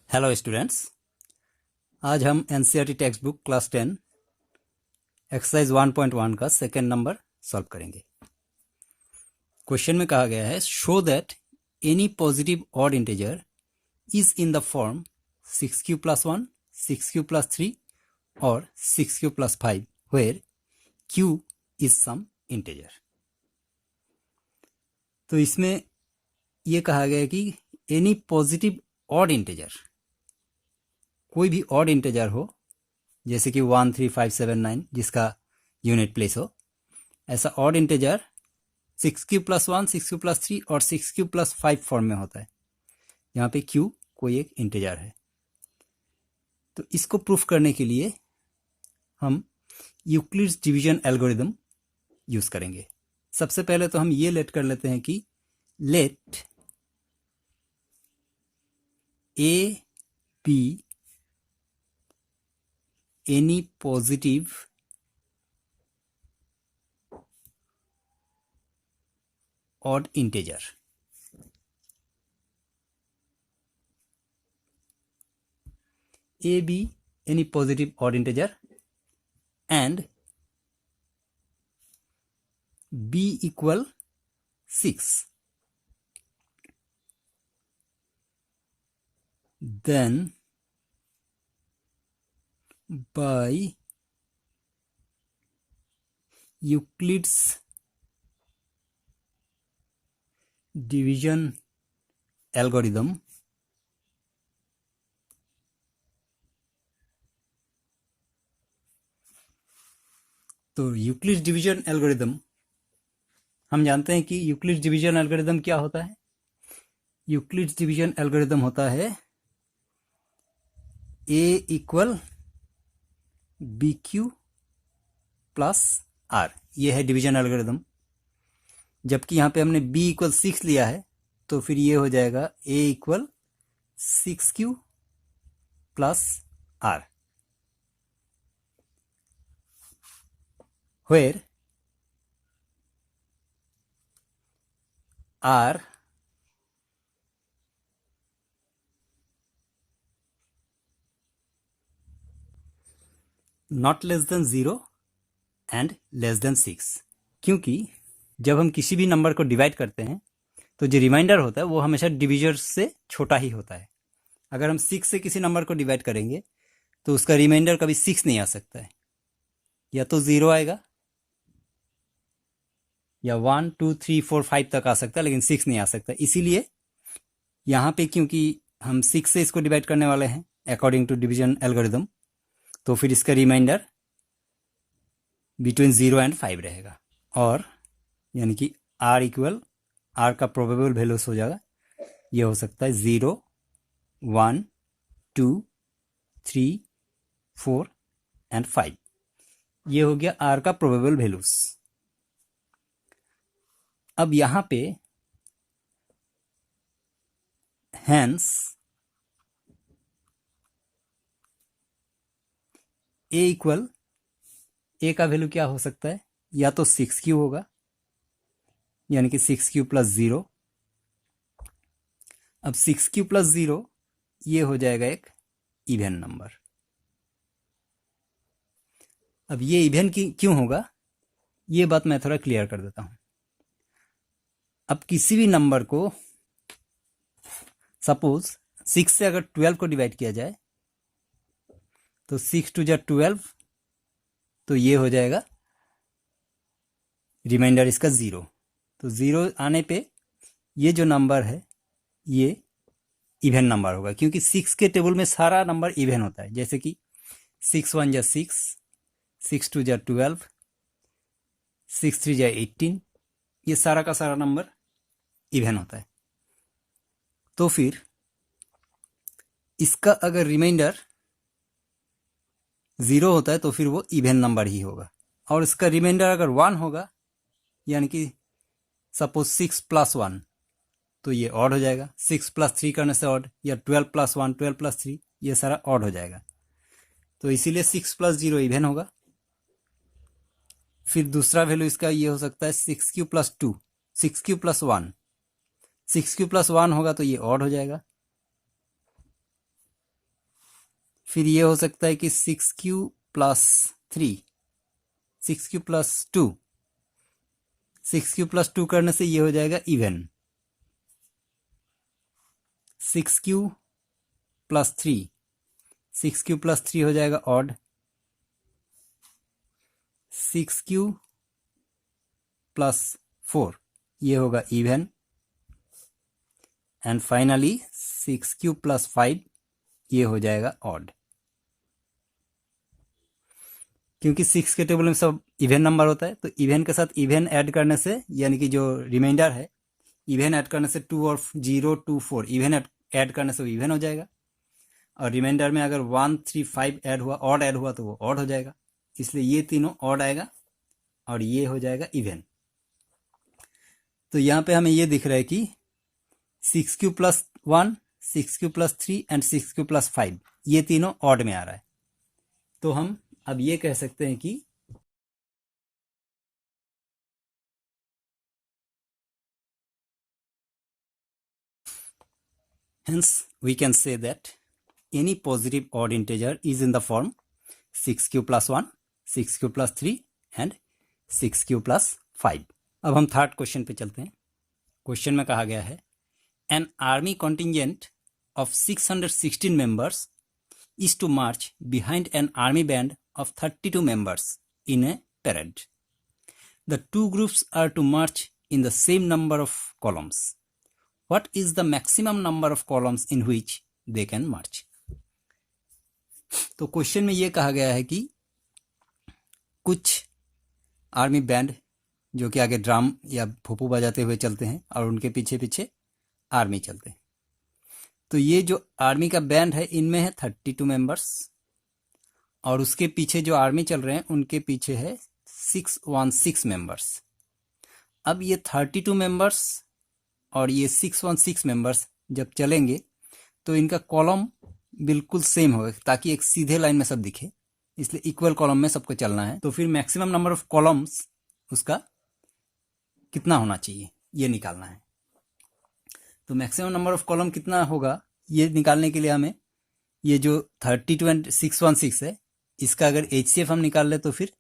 Hello students, आज हम NCERT text book class 10 exercise 1.1 का सेकेंड नंबर सॉल्व करेंगे। क्वेश्चन में कहा गया है show that any positive odd integer is in the form 6q+1, 6q+3 और 6q+5 where q is some integer. तो इसमें यह कहा गया है कि एनी पॉजिटिव ऑड इंटीजर, कोई भी ऑड इंटीजर हो, जैसे कि 1, 3, 5, 7, 9 जिसका यूनिट प्लेस हो, ऐसा ऑड इंटीजर 6q+1, 6q+3 और 6q+5 फॉर्म में होता है। यहाँ पे q कोई एक इंटीजर है। तो इसको प्रूफ करने के लिए हम यूक्लिड्स डिवीजन एल्गोरिदम यूज करेंगे। सबसे पहले तो हम ये लेट कर लेते हैं कि let A B any positive odd integer. A be any positive odd integer and b equal 6. Then by Euclid's division algorithm, तो यूक्लिड्स डिवीजन एल्गोरिदम हम जानते हैं कि यूक्लिड्स डिवीजन एल्गोरिदम क्या होता है। यूक्लिड्स डिवीजन एल्गोरिदम होता है a equal B Q plus R, ये है डिवीजन एल्गोरिदम। जबकि यहाँ पे हमने b इक्वल 6 लिया है, तो फिर ये हो जाएगा a equal 6q plus R, where R not less than 0 and less than 6। क्योंकि जब हम किसी भी नंबर को डिवाइड करते हैं तो जो रिमाइंडर होता है वो हमेशा डिविजर से छोटा ही होता है। अगर हम 6 से किसी नंबर को डिवाइड करेंगे तो उसका रिमाइंडर कभी 6 नहीं आ सकता है, या तो 0 आएगा या 1, 2, 3, 4, 5 तक आ सकता है, लेकिन 6 नहीं आ सकता। इसीलिए यहाँ पे क्योंकि हम 6 से इसको डिवाइड करने वाले हैं अकॉर्डिंग टू डिवीजन एल्गोरिदम, तो फिर इसका रिमाइंडर बिटवीन 0 एंड 5 रहेगा। और यानी कि r इक्वल r का प्रोबेबल वैल्यूज हो जाएगा, ये हो सकता है 0, 1, 2, 3, 4 एंड 5। ये हो गया r का प्रोबेबल वैल्यूज। अब यहां पे हेंस a इक्वल a का वैल्यू क्या हो सकता है, या तो 6q होगा, यानी कि 6q प्लस 0। अब 6q प्लस 0 ये हो जाएगा एक इवन नंबर। अब ये इवन क्यों होगा, ये बात मैं थोड़ा क्लियर कर देता हूं। अब किसी भी नंबर को सपोज 6 से अगर 12 को डिवाइड किया जाए तो 6 टू जा 12, तो ये हो जाएगा रिमाइंडर इसका 0। तो 0 आने पे ये जो नंबर है ये इवन नंबर होगा, क्योंकि 6 के टेबल में सारा नंबर इवन होता है। जैसे कि 6 1 जा 6, 6 2 जा 12, 6 3 जा 18, ये सारा का सारा नंबर इवन होता है। तो फिर इसका अगर रिमाइंडर 0 होता है तो फिर वो इवन नंबर ही होगा। और इसका रिमाइंडर अगर 1 होगा, यानी कि सपोज 6 प्लस 1, तो ये ऑड हो जाएगा। 6 प्लस 3 करने से ऑड, या 12 प्लस 1, 12 प्लस 3, ये सारा ऑड हो जाएगा। तो इसीलिए 6 प्लस 0 इवन होगा। फिर दूसरा वैल्यू इसका ये हो सकता है 6q plus 2, 6q plus 1, 6q plus 1 होगा तो ये ऑड हो जाएगा। फिर ये हो सकता है कि 6q+3, 6q+2, 6q+2 करने से ये हो जाएगा इवन, 6q+3, 6q+3 हो जाएगा ऑड, 6q+4 ये होगा इवन, एंड फाइनली 6q+5 ये हो जाएगा ऑड। क्योंकि 6 के टेबल में सब इवन नंबर होता है, तो इवन के साथ इवन ऐड करने से, यानी कि जो रिमाइंडर है इवन ऐड करने से 2 और 0 2 4 इवन ऐड करने से वो इवन हो जाएगा, और रिमाइंडर में अगर 1 3 5 ऐड हुआ, ऑड ऐड हुआ, तो वो ऑड हो जाएगा। इसलिए ये तीनों ऑड आएगा और ये हो जाएगा इवन। तो यहाँ पे हमें ये दिख रहा है कि 6q+1, 6q+3 एंड 6q+5 ये तीनों ऑड में आ रहा है। तो हम अब ये कह सकते हैं कि hence we can say that any positive odd integer is in the form 6q+1, 6q+3 and 6q+5। अब हम थर्ड क्वेश्चन पे चलते हैं। क्वेश्चन में कहा गया है an army contingent of 616 members is to march behind an army band of 32 members in a parade. The two groups are to march in the same number of columns. What is the maximum number of columns in which they can march? तो question में ये कहा गया है कि कुछ army band जो कि आगे ड्रम या भोपू बजाते हुए चलते हैं और उनके पीछे पीछे आर्मी चलते हैं। तो ये जो आर्मी का बैंड है इनमें है 32 मेंबर्स, और उसके पीछे जो आर्मी चल रहे हैं उनके पीछे है 616 मेंबर्स। अब ये 32 मेंबर्स और ये 616 मेंबर्स जब चलेंगे तो इनका कॉलम बिल्कुल सेम होगा, ताकि एक सीधे लाइन में सब दिखे, इसलिए इक्वल कॉलम में सबको चलना है। तो फिर मैक्सिमम नंबर ऑफ कॉलम्स उसका कितना होना चाहिए ये निकालना है। तो मैक्सिमम नंबर ऑफ कॉलम कितना होगा ये निकालने के लिए हमें ये जो 32 एंड 616 है इसका अगर HCF हम निकाल ले तो फिर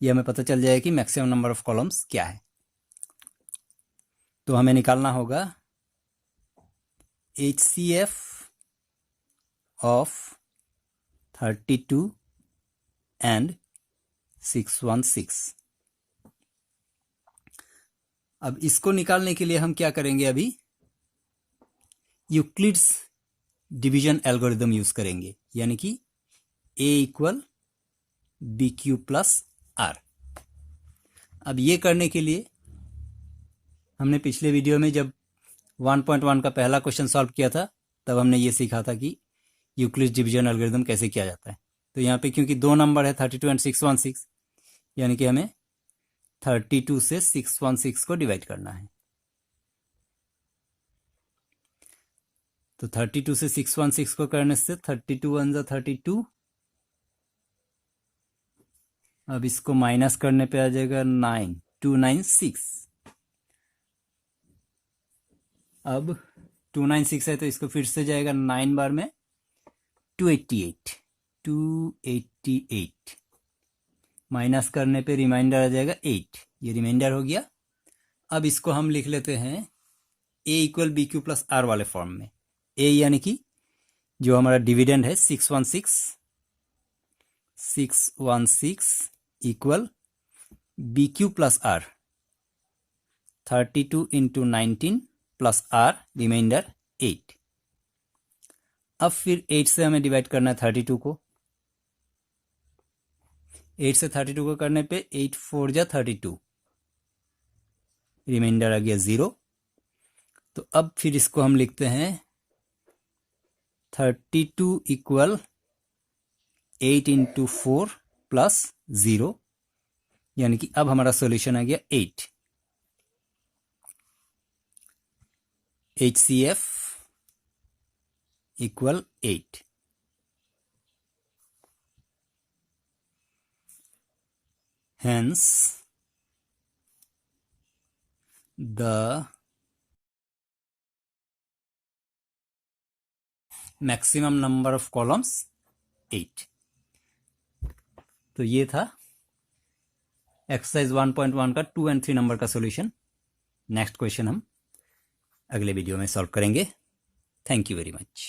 ये हमें पता चल जाएगा कि मैक्सिमम नंबर ऑफ कॉलम्स क्या है। तो हमें निकालना होगा HCF ऑफ 32 एंड 616। अब इसको निकालने के लिए हम क्या करेंगे, अभी यूक्लिड्स डिवीजन एल्गोरिदम यूज करेंगे, यानी कि A = BQ+R। अब ये करने के लिए हमने पिछले वीडियो में जब 1.1 का पहला क्वेश्चन सॉल्व किया था तब हमने ये सीखा था कि यूक्लिड्स डिवीजन एल्गोरिदम कैसे किया जाता है। तो यहाँ पे क्योंकि दो नंबर है 32 एंड 616, यानी कि हमें 32 से 616 को डिवाइड करना है। तो 32 से 616 को करने से 32 1 जा 32, अब इसको माइनस करने पे आ जाएगा 9, 296। अब 296 है तो इसको फिर से जाएगा 9 बार में 288, 288 माइनस करने पे रिमाइंडर आ जाएगा 8, ये रिमाइंडर हो गया। अब इसको हम लिख लेते हैं A = BQ+R वाले फॉर्म में। A यानी कि जो हमारा डिविडेंड है 616 equal BQ+R 32 × 19 plus R reminder 8। अब फिर 8 से हमें डिवाइड करना है 32 को। 8 से 32 को करने पे 8 4 जा 32, रिमाइंडर आ गया 0। तो अब फिर इसको हम लिखते हैं 32 = 8 × 4 प्लस 0, यानी कि अब हमारा सॉल्यूशन आ गया 8। HCF = 8। Hence, the maximum number of columns 8। तो ये था एक्सरसाइज 1.1 का 2 और 3 नंबर का सॉल्यूशन। नेक्स्ट क्वेश्चन हम अगले वीडियो में सॉल्व करेंगे। Thank you very much.